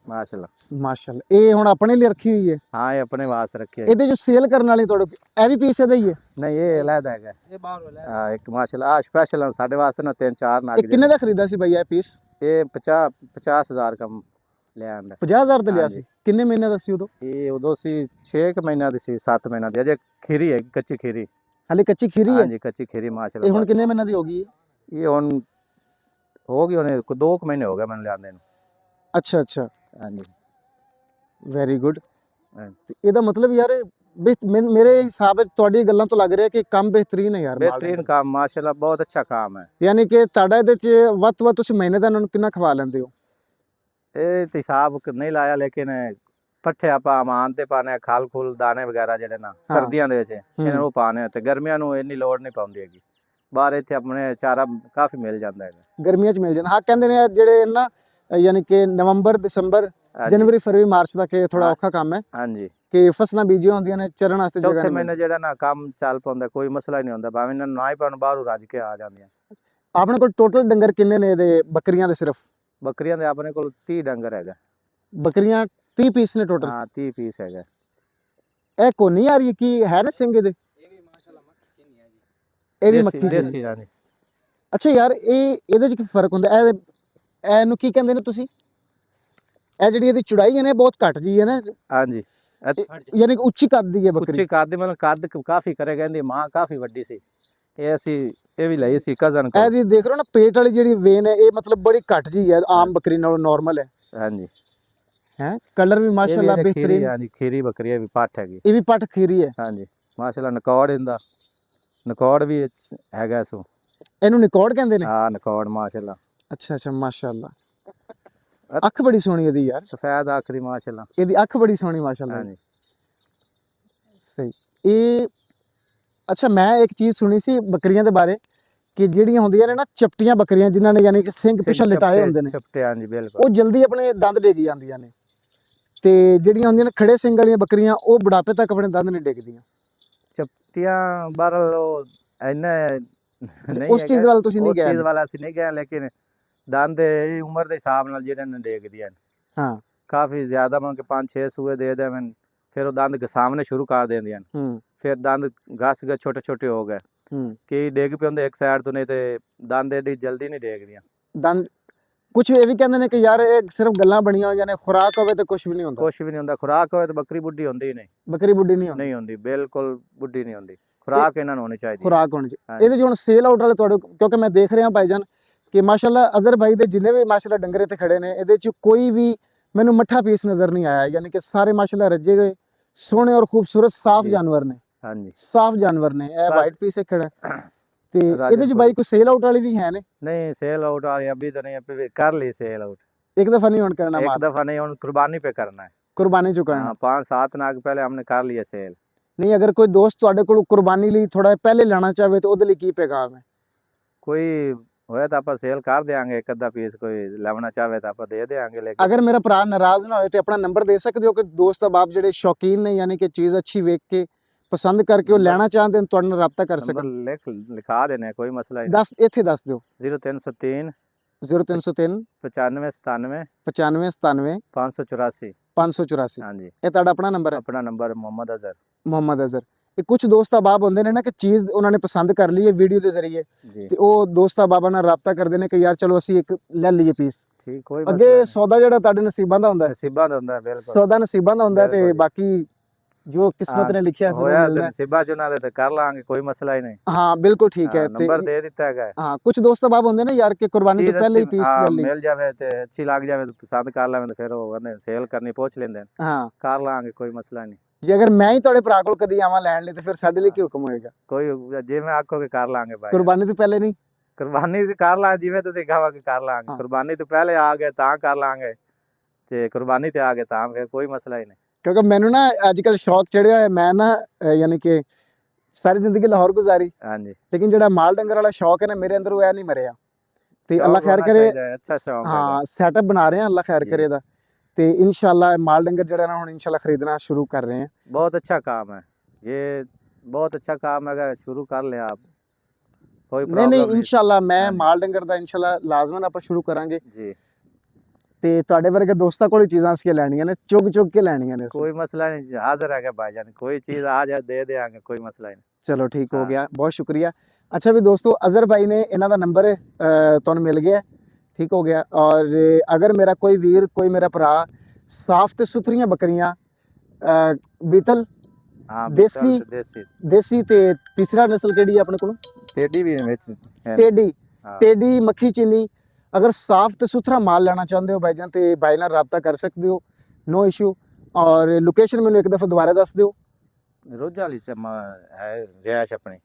S1: माशाल्लाह।
S2: ਮਾਸ਼ਾल्लाह। ਇਹ ਹੁਣ ਆਪਣੇ ਲਈ ਰੱਖੀ ਹੋਈ ਹੈ?
S1: हाँ, ये अपने वास्ते रखी है।
S2: ਇਹਦੇ ਜੋ ਸੇਲ ਕਰਨ ਵਾਲੀ ਤੁਹਾਡੇ ਇਹ ਵੀ ਪੀਸ ਇਹਦਾ ਹੀ ਹੈ?
S1: नहीं, ये अलहदा है। ये बाहर वाला है। हाँ, एक माशाल्लाह आ स्पेशल साडे वास्ते ना 3-4 नाग
S2: ਇਹ ਕਿੰਨੇ ਦਾ ਖਰੀਦਾ ਸੀ ਭਈਆ ਇਹ ਪੀਸ?
S1: ये 50,000 का ले आंदा।
S2: 50,000 ਦਾ ਲਿਆ
S1: ਹਾਂਜੀ।
S2: ਸੀ? ਕਿੰਨੇ ਮਹੀਨੇ ਦਾ ਸੀ ਉਦੋਂ?
S1: ये उदो सी 6 महीना दी सी, 7 महीना दी। अजे खीरी है, कच्ची खीरी।
S2: ਹਾਲੇ ਕੱਚੀ ਖੀਰੀ
S1: हाँ
S2: ਹੈ?
S1: जी, कच्ची खीरी
S2: ਇਹ
S1: माशाल्लाह।
S2: ਹੁਣ ਕਿੰਨੇ ਮਹੀਨੇ ਦੀ ਹੋ ਗਈ ਹੈ?
S1: ये हुन हो गई, होने 2 महीने हो गए मैंने ले आंदे।
S2: ਅੱਛਾ ਅੱਛਾ,
S1: हाँ जी।
S2: Very good.
S1: हाँ।
S2: ਇਹਦਾ ਮਤਲਬ ਯਾਰ ਮੇਰੇ ਹਿਸਾਬ ਵਿੱਚ ਤੁਹਾਡੀ ਗੱਲਾਂ ਤੋਂ ਲੱਗ ਰਿਹਾ ਕਿ ਕੰਮ ਬਿਹਤਰੀਨ ਹੈ ਯਾਰ। ਮਾਲ
S1: बेहतरीन
S2: ਡੰਗਰ।
S1: काम माशाल्लाह, बहुत अच्छा काम है।
S2: ਯਾਨੀ ਕਿ ਤੁਹਾਡਾ ਇਹਦੇ ਚ ਵੱਧ ਤੋਂ ਵੱਧ ਤੁਸੀਂ ਮਹੀਨੇ ਦਾ ਇਹਨਾਂ ਨੂੰ ਕਿੰਨਾ ਖਵਾ ਲੈਂਦੇ ਹੋ?
S1: ਇਹ ਤੇ ਹਿਸਾਬ ਨਹੀਂ ਲਾਇਆ, ਲੇਕਿਨ ਪੱਠੇ ਆਪਾਂ ਆਮਾਨ ਤੇ ਪਾਣੇ, ਖਲ ਖੁਲ ਦਾਣੇ ਵਗੈਰਾ ਜਿਹੜੇ ਨਾ ਸਰਦੀਆਂ ਦੇ ਵਿੱਚ ਇਹਨਾਂ ਨੂੰ ਪਾਣੇ ਤੇ ਗਰਮੀਆਂ ਨੂੰ ਇੰਨੀ ਲੋੜ ਨਹੀਂ ਪਾਉਂਦੀ ਹੈਗੀ। ਬਾਹਰ ਇੱਥੇ ਆਪਣੇ ਚਾਰਾ ਕਾਫੀ ਮਿਲ ਜਾਂਦਾ ਹੈਗਾ।
S2: ਗਰਮੀਆਂ ਚ ਮਿਲ ਜਾਂਦਾ? ਹਾਂ ਕਹਿੰਦੇ ਨੇ ਜਿਹੜੇ ਨਾ ਯਾਨੀ ਕਿ ਨਵੰਬਰ ਦਸੰਬਰ
S1: ਹਾਂਜੀ।
S2: ਜਨਵਰੀ ਫਰਵਰੀ ਮਾਰਚ ਤੱਕ ਇਹ ਥੋੜਾ
S1: ਹਾਂ।
S2: ਔਖਾ ਕੰਮ ਹੈ
S1: ਹਾਂਜੀ,
S2: ਕਿ ਫਸਲਾਂ ਬੀਜੀਆਂ ਹੁੰਦੀਆਂ ਨੇ, ਚਰਨ ਵਾਸਤੇ ਜਗ੍ਹਾ
S1: ਚੌਥੇ
S2: ਨਹੀਂ
S1: ਮਹੀਨੇ
S2: ਮਿਲਦੀ।
S1: ਜਿਹੜਾ ਨਾ ਕੰਮ ਚੱਲ ਪਾਉਂਦਾ, ਕੋਈ ਮਸਲਾ ਹੀ ਨਹੀਂ ਹੁੰਦਾ। ਭਾਵੇਂ ਇਹਨਾਂ ਨੂੰ ਨਾ ਹੀ ਪਾਉਣ, ਬਾਹਰੋਂ ਰੱਜ ਕੇ ਆ ਜਾਂਦੀਆਂ।
S2: ਆਪਣੇ ਕੋਲ ਟੋਟਲ ਡੰਗਰ ਕਿੰਨੇ ਨੇ ਇਹਦੇ ਬੱਕਰੀਆਂ ਦੇ? ਸਿਰਫ
S1: ਬੱਕਰੀਆਂ ਦੇ ਆਪਣੇ ਕੋਲ 30 ਡੰਗਰ ਹੈਗਾ।
S2: ਬੱਕਰੀਆਂ 30 ਪੀਸ ਨੇ ਟੋਟਲ?
S1: ਹਾਂ, 30 ਪੀਸ ਹੈਗਾ।
S2: ਇਹ ਕੋਨੀ ਆ ਰਹੀ ਹੈ ਕਿ ਹੈ ਨਾ ਸਿੰਘ ਇਹਦੇ? ਇਹ ਵੀ ਮੱਖੀ ਚੀਨੀ।
S1: ਦੇਸੀ ਰਾਣੀ।
S2: ਅੱਛਾ ਯਾਰ, ਇਹਦੇ ਚ ਕੀ ਫਰਕ ਹੁੰਦਾ? ਇਹਨੂੰ ਕੀ ਕਹਿੰਦੇ ਨੇ ਤੁਸੀਂ? ਇਹ ਜਿਹੜੀ ਇਹਦੀ ਚੁੜਾਈ ਹੈ ਨਾ ਬਹੁਤ ਘੱਟ ਜੀ ਹੈ ਨਾ,
S1: ਹਾਂਜੀ,
S2: ਯਾਨੀ ਕਿ ਉੱਚੀ ਕੱਦ ਦੀ ਹੈ ਬੱਕਰੀ।
S1: ਉੱਚੀ ਕੱਦ ਮਤਲਬ ਕੱਦ ਕਾਫੀ ਕਰੇ ਕਹਿੰਦੀ ਮਾਂ ਕਾਫੀ ਵੱਡੀ ਸੀ। ਇਹ ਵੀ ਲਈ ਸੀ ਕਜ਼ਨ ਕੋਲ।
S2: ਇਹਦੀ ਦੇਖ ਰਹੇ ਹੋ ਨਾ ਪੇਟ ਵਾਲੀ ਜਿਹੜੀ ਵੇਨ ਹੈ ਇਹ ਮਤਲਬ ਬੜੀ ਘੱਟ ਜੀ ਹੈ, ਆਮ ਬੱਕਰੀ ਨਾਲੋਂ ਨਾਰਮਲ ਹੈ।
S1: ਹਾਂਜੀ
S2: ਹੈ ਕਲਰ ਵੀ ਮਾਸ਼ਾਅੱਲਾ ਬਿਹਤਰੀਨ।
S1: ਹਾਂਜੀ ਖੀਰੀ ਬੱਕਰੀ ਹੈ, ਵੀ ਪੱਠ ਹੈਗੀ।
S2: ਇਹ ਵੀ ਪੱਠ ਖੀਰੀ ਹੈ।
S1: ਹਾਂਜੀ ਮਾਸ਼ਾਅੱਲਾ ਨਕੌੜ ਇਹਦਾ ਨਕੌੜ ਵੀ ਹੈਗਾ ਸੋ।
S2: ਇਹਨੂੰ ਨਿਕੌੜ ਕਹਿੰਦੇ ਨੇ।
S1: ਹਾਂ ਨਕੌੜ ਮਾਸ਼ਾਅੱਲਾ।
S2: ਅੱਛਾ ਅੱਛਾ ਮਾਸ਼ਾਅੱਲਾ। ਅੱਖ ਬੜੀ ਸੋਹਣੀ ਇਹਦੀ ਯਾਰ,
S1: ਸਫੈਦ ਅੱਖ ਦੀ ਮਾਸ਼ਾਅੱਲਾ।
S2: ਇਹਦੀ ਅੱਖ ਬੜੀ ਸੋਹਣੀ ਮਾਸ਼ਾਅੱਲਾ।
S1: ਹਾਂਜੀ
S2: ਸਹੀ। ਇਹ ਅੱਛਾ ਮੈਂ ਇੱਕ ਚੀਜ਼ ਸੁਣੀ ਸੀ ਬੱਕਰੀਆਂ ਦੇ ਬਾਰੇ ਕਿ ਜਿਹੜੀਆਂ ਹੁੰਦੀਆਂ ਨੇ ਨਾ ਚਪਟੀਆਂ ਬੱਕਰੀਆਂ ਜਿਨ੍ਹਾਂ ਨੇ ਯਾਨੀ ਕਿ ਸਿੰਘ ਪਿੱਛੇ ਲਿਟਾਏ ਹੁੰਦੇ ਨੇ,
S1: ਚਪਟੇ ਹਾਂਜੀ ਬਿਲਕੁਲ,
S2: ਉਹ ਜਲਦੀ ਆਪਣੇ ਦੰਦ ਡਿੱਗ ਜਾਂਦੀਆਂ ਨੇ, ਤੇ ਜਿਹੜੀਆਂ ਹੁੰਦੀਆਂ ਨੇ ਖੜੇ ਸਿੰਘ ਵਾਲੀਆਂ ਬੱਕਰੀਆਂ ਉਹ ਬੁਢਾਪੇ ਤੱਕ ਆਪਣੇ ਦੰਦ ਨਹੀਂ ਡਿੱਗਦੀਆਂ।
S1: ਚਪਟੀਆਂ ਬਾਹਰ ਉਹ ਇੰਨਾ ਨਹੀਂ
S2: ਉਸ ਚੀਜ਼ ਵੱਲ ਤੁਸੀਂ ਨਹੀਂ ਗਏ?
S1: ਉਸ ਚੀਜ਼ ਵਾਲਾ ਅਸੀਂ ਨਹੀਂ ਗਏ, ਲੇਕਿਨ ਦੰਦ ਇਹ ਉਮਰ ਦੇ ਹਿਸਾਬ ਨਾਲ ਜਿਹੜੇ ਨੇ ਡਿੱਗਦੀਆਂ ਨੇ।
S2: ਹਾਂ
S1: ਕਾਫੀ ਜ਼ਿਆਦਾ ਮਤਲਬ ਕਿ 5-6 ਸੂਏ ਦੇ ਦੇਵਨ, ਫਿਰ ਉਹ ਦੰਦ ਘਸਾਵਣੇ ਸ਼ੁਰੂ ਕਰ ਦਿੰਦੀਆਂ ਨੇ। ਫਿਰ ਦੰਦ ਘਸ ਕੇ ਛੋਟੇ ਛੋਟੇ ਹੋ ਗਏ ਕਿ ਡਿੱਗ ਪੈਂਦੇ ਇੱਕ ਸਾਈਡ ਤੋਂ, ਨਹੀਂ ਤੇ ਦੰਦ ਏਡੀ ਜਲਦੀ ਨਹੀਂ ਡਿੱਗਦੀਆਂ।
S2: ਦੰਦ ਕੁਝ ਇਹ ਵੀ ਕਹਿੰਦੇ ਨੇ ਕਿ ਯਾਰ ਇਹ ਸਿਰਫ ਗੱਲਾਂ ਬਣੀਆਂ ਹੋਈਆਂ ਨੇ, ਖੁਰਾਕ ਹੋਵੇ ਤੇ ਕੁਝ ਵੀ ਨਹੀਂ ਹੁੰਦਾ।
S1: ਕੁਝ ਵੀ ਨਹੀਂ ਹੁੰਦਾ, ਖੁਰਾਕ ਹੋਵੇ ਤਾਂ ਬੱਕਰੀ ਬੁੱਢੀ ਹੁੰਦੀ ਹੀ ਨਹੀਂ।
S2: ਬੱਕਰੀ ਬੁੱਢੀ ਨਹੀਂ ਹੁੰਦੀ?
S1: ਨਹੀਂ ਹੁੰਦੀ, ਬਿਲਕੁਲ ਬੁੱਢੀ ਨਹੀਂ ਹੁੰਦੀ। ਖੁਰਾਕ ਇਹਨਾਂ ਨੂੰ ਹੋਣੀ ਚਾਹੀਦੀ,
S2: ਖੁਰਾਕ ਹੋਣੀ ਚਾਹੀਦੀ। ਇਹਦੇ 'ਚ ਹੁਣ ਸੇਲ ਆਊਟ ਵਾਲੇ ਤੁਹਾਡੇ, ਕਿਉਂਕਿ ਮੈਂ ਦੇਖ ਰਿਹਾ ਭਾਈਜਾਨ ਕਿ ਮਾਸ਼ਾਅੱਲਾ ਅਜ਼ਹਰ ਭਾਈ ਦੇ ਜਿੰਨੇ ਵੀ ਮਾਸ਼ਾਅੱਲਾ ਡੰਗਰੇ ਤੇ ਖੜੇ ਨੇ ਇਹਦੇ 'ਚ ਕੋਈ ਵੀ ਮੈਨੂੰ ਮੱਠਾ ਪੀਸ ਨਜ਼ਰ ਨਹੀਂ ਆਇਆ, ਯਾਨੀ ਕਿ ਸਾਰੇ ਮਾਸ਼ਾਅੱਲਾ ਰੱਜੇ ਗਏ ਸੋਹਣੇ ਔਰ ਖੂਬਸੂਰਤ ਸਾਫ਼ ਜਾਨਵਰ ਨੇ। ਹਾਂਜੀ ਸਾਫ਼ ਜਾਨਵਰ ਨੇ। ਇਹ ਵਾਈਟ ਪੀਸ ਖੜਾ ਤੇ ਇਹਦੇ 'ਚ ਭਾਈ ਕੋਈ ਸੇਲ ਆਊਟ ਵਾਲੀ ਵੀ ਹੈ ਨੇ?
S1: नहीं सेल आउट वाली अभी तो नहीं, अभी कर ली सेल आउट।
S2: एक दफा नहीं ऑन करना,
S1: एक दफा नहीं, और कुर्बानी पे करना है।
S2: कुर्बानी जो करना।
S1: 5-7 नाग पहले हमने कर लिया सेल।
S2: नहीं अगर कोई दोस्त ਤੁਹਾਡੇ ਕੋਲ ਕੁਰਬਾਨੀ ਲਈ ਥੋੜਾ ਪਹਿਲੇ ਲੈਣਾ ਚਾਹਵੇ ਤਾਂ ਉਹਦੇ ਲਈ ਕੀ ਪੈਗਾਮ ਹੈ?
S1: कोई होया तो ਆਪਾਂ सेल कर देंगे, एक अद्धा पीस कोई लेना चाहे तो आप दे देंगे। लेकिन
S2: अगर मेरा भरा नाराज ना होए तो अपना नंबर दे सकते हो कि दोस्त अब ਜਿਹੜੇ ਸ਼ੌਕੀਨ ਨੇ ਯਾਨੀ ਕਿ ਚੀਜ਼ ਅੱਛੀ ਵੇਖ ਕੇ ਪਸੰਦ ਕਰਕੇ ਉਹ ਲੈਣਾ ਚਾਹਦੇ ਹਨ ਤੁਹਾਡੇ ਨਾਲ ਰਾਬਤਾ ਕਰ ਸਕਣ।
S1: ਲਿਖਾ ਦੇਣੇ, ਕੋਈ ਮਸਲਾ ਨਹੀਂ।
S2: ਦੱਸ ਇੱਥੇ ਦੱਸ ਦਿਓ।
S1: 0303
S2: 0303
S1: 9597
S2: 9597
S1: 584
S2: 584।
S1: ਹਾਂਜੀ
S2: ਇਹ ਤੁਹਾਡਾ ਆਪਣਾ ਨੰਬਰ ਹੈ?
S1: ਆਪਣਾ ਨੰਬਰ ਮੁਹੰਮਦ ਅਜ਼ਹਰ।
S2: ਮੁਹੰਮਦ ਅਜ਼ਹਰ। ਇਹ ਕੁਝ ਦੋਸਤ ਅਹਿਬਾਬ ਹੁੰਦੇ ਨੇ ਨਾ ਕਿ ਚੀਜ਼ ਉਹਨਾਂ ਨੇ ਪਸੰਦ ਕਰ ਲਈ ਹੈ ਵੀਡੀਓ ਦੇ ਜ਼ਰੀਏ, ਤੇ ਉਹ ਦੋਸਤ ਅਹਿਬਾਬਾਂ ਨਾਲ ਰਾਬਤਾ ਕਰਦੇ ਨੇ ਕਿ ਯਾਰ ਚਲੋ ਅਸੀਂ ਇੱਕ ਲੈ ਲਈਏ ਪੀਸ।
S1: ਠੀਕ, ਕੋਈ
S2: ਅੱਗੇ ਸੌਦਾ ਜਿਹੜਾ ਤੁਹਾਡੇ ਨਸੀਬਾਂ ਦਾ ਹੁੰਦਾ ਹੈ,
S1: ਨਸੀਬਾਂ ਦਾ ਹੁੰਦਾ, ਬਿਲਕੁਲ
S2: ਸੌਦਾ ਨਸੀਬਾਂ ਦਾ ਹੁੰਦਾ ਤੇ ਬਾਕੀ ਜੋ ਕਿਸਮਤ ਨੇ ਲਿਖਿਆ
S1: ਹੋਇਆ ਤੇ ਨਸੀਬਾਂ ਚ ਉਹਨਾਂ ਦੇ ਤੇ ਕਰ ਲਾਂਗੇ, ਕੋਈ ਮਸਲਾ ਹੀ ਨਹੀਂ।
S2: ਹਾਂ ਬਿਲਕੁਲ ਠੀਕ ਹੈ।
S1: ਨੰਬਰ ਦੇ ਦਿੱਤਾ ਹੈਗਾ।
S2: ਹਾਂ ਕੁਝ ਦੋਸਤ ਅਹਿਬਾਬ ਹੁੰਦੇ ਨੇ ਯਾਰ ਕਿ ਕੁਰਬਾਨੀ ਤੋਂ ਪਹਿਲੇ ਹੀ ਪੀਸ ਲੈ ਲਈ,
S1: ਮਿਲ ਜਾਵੇ ਤੇ ਅੱਛੀ ਲੱਗ ਜਾਵੇ ਤੇ ਪਸੰਦ ਕਰ ਲਵੇਂ, ਫਿਰ ਉਹ ਕਹਿੰਦੇ ਸੇਲ ਕਰਨੀ ਪੁੱਛ ਲੈਂਦੇ ਨੇ।
S2: ਹਾਂ
S1: ਕਰ ਲਾਂਗੇ, ਕੋਈ ਮਸਲਾ ਨਹੀਂ।
S2: ਜੇ ਅਗਰ ਮੈਂ ਹੀ ਤੁਹਾਡੇ ਭਰਾ ਕੋਲ ਕਦੀ ਆਵਾਂ ਲੈਣ ਲਈ ਤੇ ਫਿਰ ਸਾਡੇ ਲਈ ਕੀ ਹੁਕਮ ਹੋਏਗਾ?
S1: ਕੋਈ ਜੇ ਮੈਂ ਆਖੋਗੇ ਕਰ ਲਾਂਗੇ ਭਾਈ।
S2: ਕੁਰਬਾਨੀ ਤੋਂ ਪਹਿਲੇ ਨਹੀਂ?
S1: ਕੁਰਬਾਨੀ ਤੇ ਕਰ ਲਾਂ, ਜਿਵੇਂ ਤੁਸੀਂ ਕਹੋਗੇ ਕਰ ਲਾਂਗੇ। ਕੁਰਬਾਨੀ ਤੋਂ ਪਹਿਲੇ ਆ ਗਏ ਤਾਂ ਕਰ ਲਾਂਗੇ, ਤੇ ਕੁਰਬਾਨੀ ਤੇ ਆ ਗਏ ਤਾਂ ਫਿਰ ਕੋਈ ਮਸਲਾ ਹੀ ਨਹੀਂ। ਕਿਉਂਕਿ
S2: ਮੈਨੂੰ ਨਾ ਅੱਜ ਕੱਲ ਸ਼ੌਕ ਚੜਿਆ ਹੋਇਆ, ਮੈਂ ਨਾ ਯਾਨੀ ਕਿ ਸਾਰੀ ਜ਼ਿੰਦਗੀ ਲਾਹੌਰ ਗੁਜ਼ਾਰੀ, ਹਾਂਜੀ, ਲੇਕਿਨ ਜਿਹੜਾ ਮਾਲ ਡੰਗਰ ਵਾਲਾ ਸ਼ੌਕ ਹੈ ਨਾ ਮੇਰੇ ਅੰਦਰ ਉਹ ਐ ਨਹੀਂ ਮਰਿਆ। ਤੇ ਅੱਲਾ ਖੈਰ ਕਰੇ।
S1: ਅੱਛਾ ਸ਼ੌਕ ਹੈ।
S2: ਹਾਂ ਸੈਟਅਪ ਬਣਾ ਰਹੇ ਹਾਂ, ਅੱਲਾ ਖੈਰ ਕਰੇ ਦਾ। ਤੇ इंशाल्लाह माल डंगर जड़ा ना हुन इंशाल्लाह खरीदना शुरू कर रहे हैं।
S1: बहुत अच्छा काम है ये, बहुत अच्छा काम है, शुरू कर लें आप, कोई प्रॉब्लम
S2: नहीं इंशाल्लाह मैं माल डंगर दा इंशाल्लाह लाजमन ਆਪਾਂ ਸ਼ੁਰੂ ਕਰਾਂਗੇ ਜੀ। ਤੇ ਤੁਹਾਡੇ ਵਰਗੇ ਦੋਸਤਾਂ ਕੋਲ ਚੀਜ਼ਾਂ ਅਸੀਂ ਲੈਣੀਆਂ ਨੇ, ਚੁੱਕ ਕੇ ਲੈਣੀਆਂ ਨੇ।
S1: ਕੋਈ ਮਸਲਾ ਨਹੀਂ, ਹਾਜ਼ਰ ਹੈਗਾ ਭਾਈਜਾਨ, ਕੋਈ ਚੀਜ਼ ਆ ਜਾਏ ਦੇ ਦੇਾਂਗੇ, ਕੋਈ ਮਸਲਾ ਨਹੀਂ।
S2: ਚਲੋ ਠੀਕ ਹੋ ਗਿਆ, ਬਹੁਤ ਸ਼ੁਕਰੀਆ। ਅੱਛਾ ਵੀ ਦੋਸਤੋ ਅਜ਼ਹਰ ਭਾਈ ਨੇ ਇਹਨਾਂ ਦਾ ਨੰਬਰ ਤੁਹਾਨੂੰ ਮਿਲ ਗਿਆ, ठीक हो गया। और अगर मेरा कोई वीर कोई मेरा भरा साफ ते सुथरियां बकरियां बीतल देसी ते तीसरा नस्ल केड़ी है अपने कोल?
S1: टेडी भी
S2: है। टेडी मक्खी चीनी। अगर साफ ते सुथरा माल लेना चाहते हो भाईजान ते भाई नाल राबता कर सकते हो, नो इशू। और लोकेशन मैनू एक दफ़ा दोबारा दस दिओ।
S1: रोजा वाली से है रिहायश अपनी,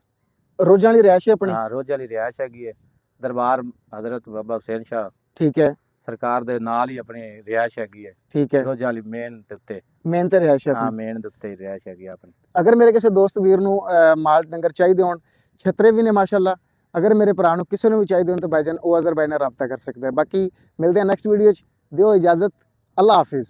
S2: रोजा वाली रिहायश है अपनी।
S1: हां रोजा वाली रिहायश हैगी है, दरबार हजरत बाबा हुसैन शाह
S2: ठीक है
S1: सरकार दे नाल ही अपनी रिहायश हैगी है। ठीक है, रोजा वाली मेन ते
S2: ते रिहायश है।
S1: हां मेन दे उत्ते रिहायश हैगी अपनी।
S2: अगर मेरे किसी दोस्त वीर नू माल डंगर चाहिए होण, छतरे भी ने माशाअल्लाह, अगर मेरे भरा नू किसी नू भी चाहिए होण तो भाईजान ओ अज़हर भाई नाल राबता कर सकदा है। बाकी मिलदे हैं नेक्स्ट वीडियो च, दिओ इजाजत, अल्लाह हाफिज़।